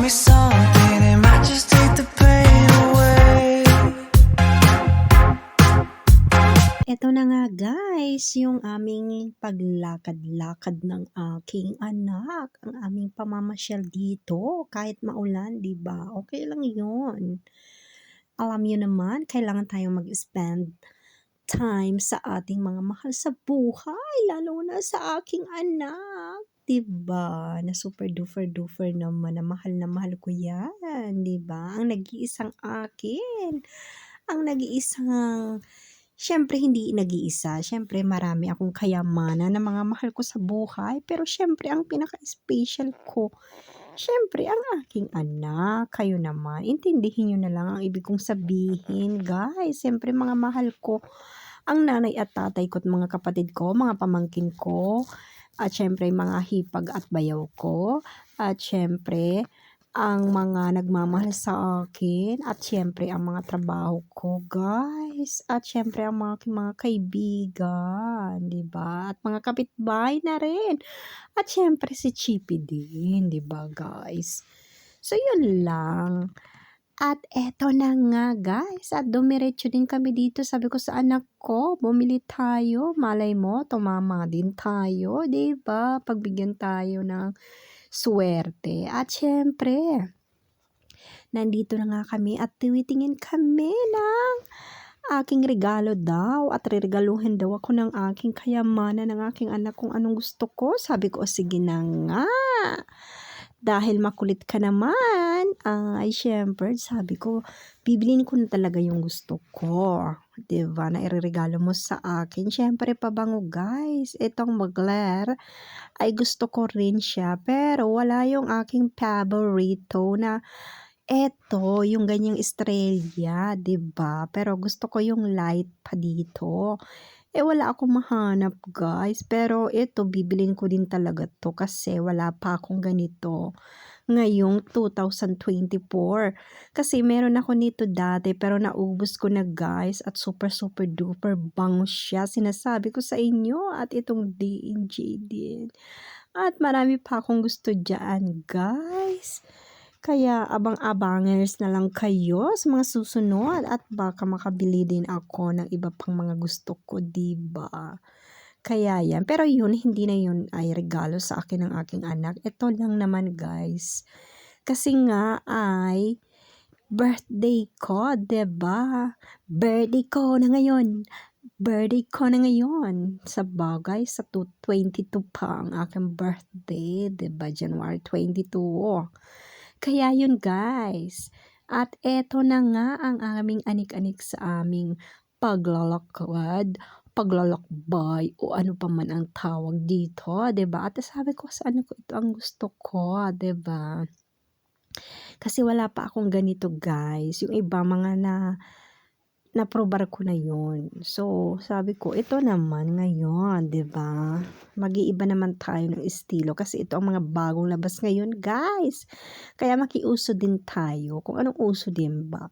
me something, it might just take the pain away. Eto na nga guys, yung aming paglakad-lakad ng aking anak, ang aming pamamasyal dito, kahit maulan, 'di ba? Okay lang 'yun. Alam niyo naman, kailangan tayong mag-spend time sa ating mga mahal sa buhay, lalo na sa aking anak. 'Di ba? Na super duper duper naman na mahal ko 'yan, 'di ba? Ang nag-iisang akin, ang nag-iisang siyempre hindi nag-iisa, siyempre marami akong kayamanan na mga mahal ko sa buhay, pero siyempre ang pinaka-special ko, siyempre ang aking anak. Kayo naman, intindihin niyo na lang ang ibig kong sabihin, guys. Siyempre mga mahal ko, ang nanay at tatay ko at mga kapatid ko, mga pamangkin ko, at siyempre mga hipag at bayaw ko, at siyempre ang mga nagmamahal sa akin, at siyempre ang mga trabaho ko, guys, at siyempre ang mga aking mga kaibigan, 'di ba? At mga kapitbahay na rin. At siyempre si Chippy din, 'di ba, guys? So yun lang. At eto na nga, guys, at dumiretso din kami dito. Sabi ko sa anak ko, bumili tayo. Malay mo, tumama din tayo, 'di ba? Pagbigyan tayo ng swerte. At syempre, nandito na nga kami at tiwitingin kami ng aking regalo daw at reregaluhin daw ako ng aking kayamanan ng aking anak kung anong gusto ko. Sabi ko, "O, sige na nga. Dahil makulit ka naman, ay syempre, sabi ko, bibilin ko na talaga yung gusto ko. 'Di ba? Na ireregalo mo sa akin. Syempre, pabango, guys. Itong Mugler ay gusto ko rin siya, pero wala yung aking paborito na eto, yung ganyang estrella, 'di ba? Pero gusto ko yung light pa dito. Wala akong mahanap, guys, pero ito bibilin ko din talaga 'to kasi wala pa akong ganito ngayong 2024. Kasi meron ako nito dati pero naubos ko na, guys, at super super duper bango siya. Sinasabi ko sa inyo, at itong D&J din. At marami pa akong gusto diyan, guys. Kaya abang-abangers na lang kayo sa mga susunod at baka makabili din ako ng iba pang mga gusto ko, 'di ba? Kaya yan. Pero yun, hindi na yun ay regalo sa akin ng aking anak. Ito lang naman, guys. Kasi nga ay birthday ko, 'di ba? Birthday ko na ngayon. Birthday ko na ngayon. Sa bagay, sa 22 pa ang aking birthday, 'di ba? January 22. Kaya yun, guys. At eto na nga ang aming anik-anik sa aming paglalakad, paglalakbay, o ano pa man ang tawag dito, 'di ba? At sabi ko sa ano ko, ito ang gusto ko, 'di ba? Kasi wala pa akong ganito, guys. Yung iba mga naprobar ko na yun. So, sabi ko, ito naman ngayon, 'di ba? Mag-iiba naman tayo ng estilo kasi ito ang mga bagong labas ngayon, guys. Kaya makiuso din tayo. Kung anong uso din ba?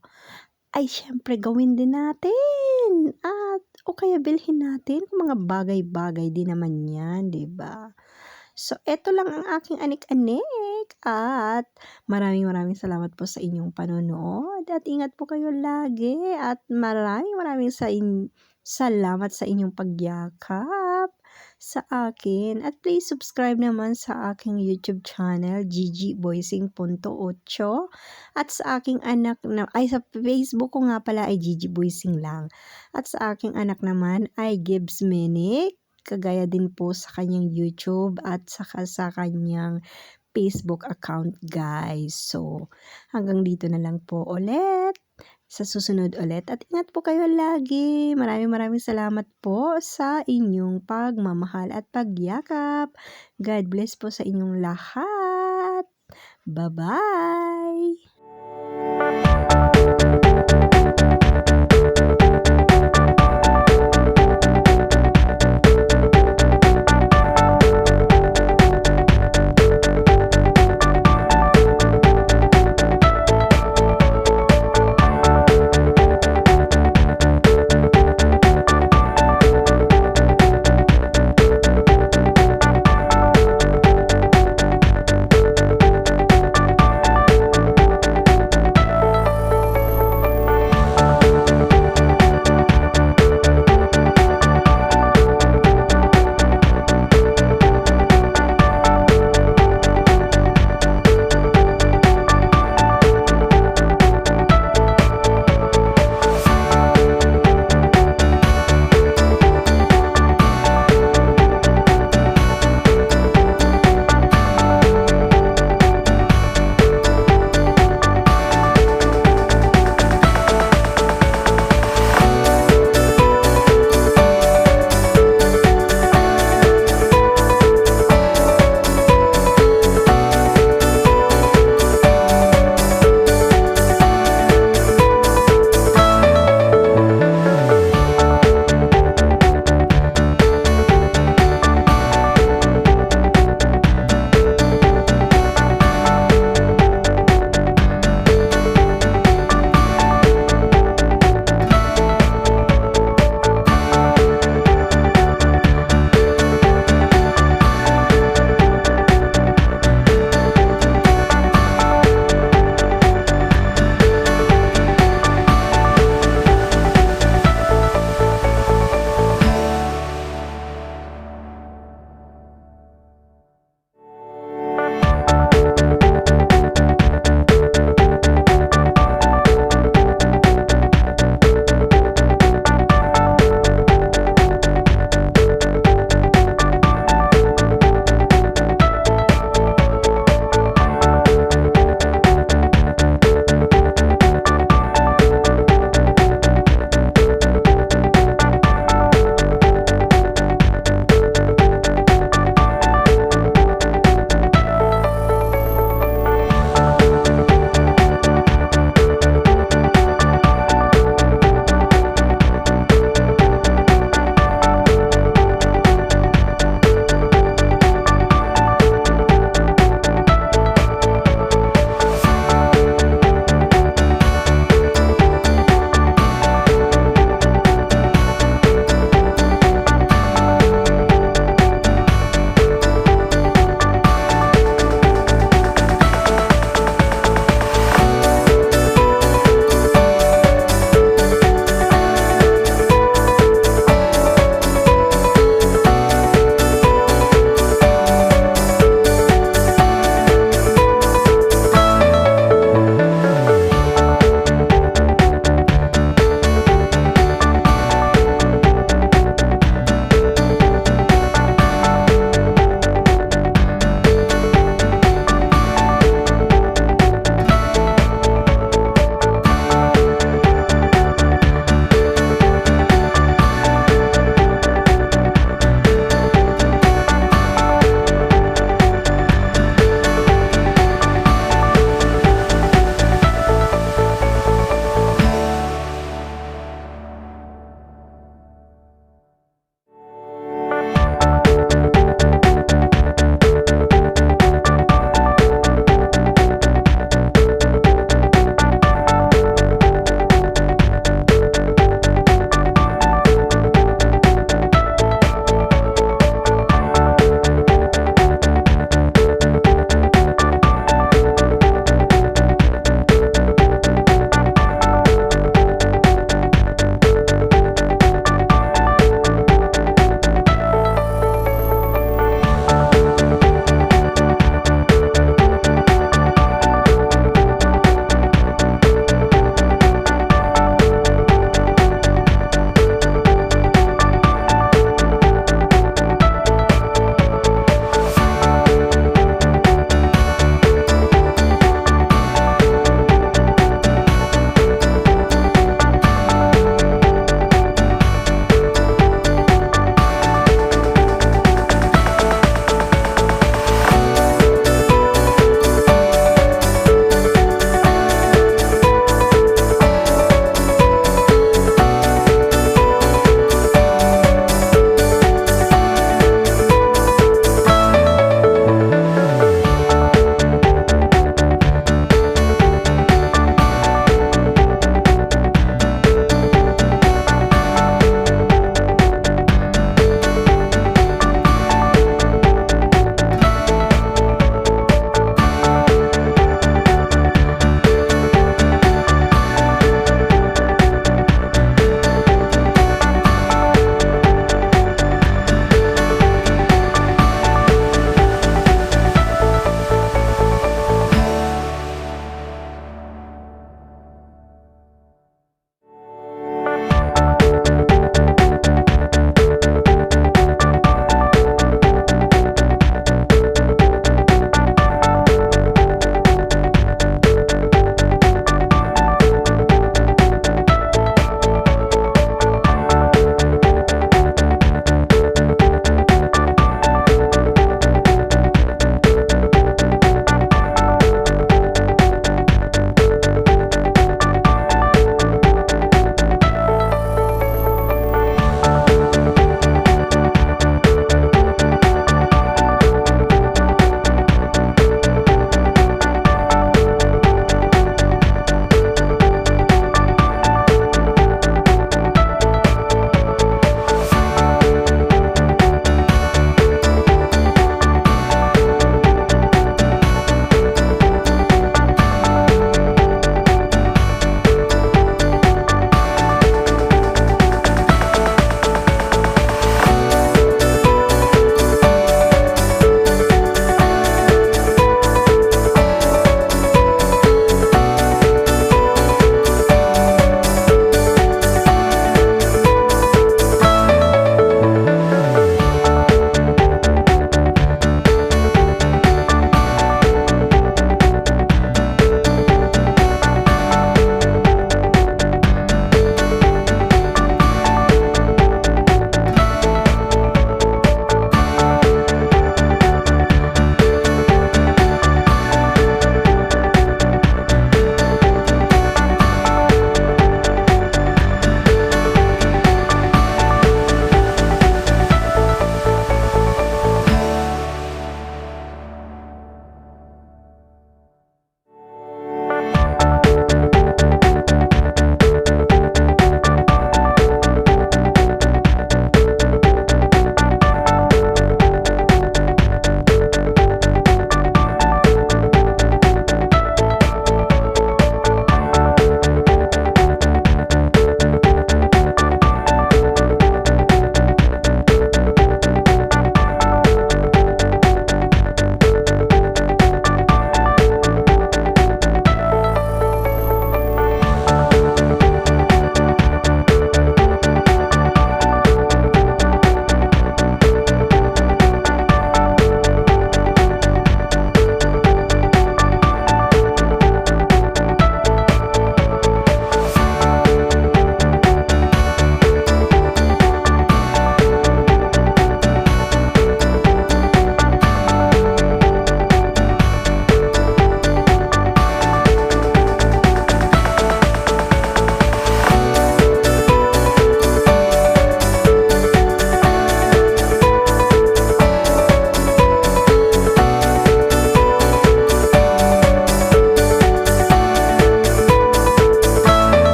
Ay syempre gawin din natin. At o kaya bilhin natin kung mga bagay-bagay din naman 'yan, 'di ba? So, eto lang ang aking anik-anik, at maraming maraming salamat po sa inyong panonood, at ingat po kayo lagi, at maraming maraming salamat sa inyong pagyakap sa akin, at please subscribe naman sa aking YouTube channel, GGBoysing.8, at sa aking anak na ay sa Facebook ko nga pala ay GGBoysing lang, at sa aking anak naman ay Gibbs Minic, kagaya din po sa kanyang YouTube at saka sa kanyang Facebook account, guys. So, hanggang dito na lang po ulit. Sa susunod ulit, at ingat po kayo lagi. Maraming maraming salamat po sa inyong pagmamahal at pagyakap. God bless po sa inyong lahat. Bye-bye!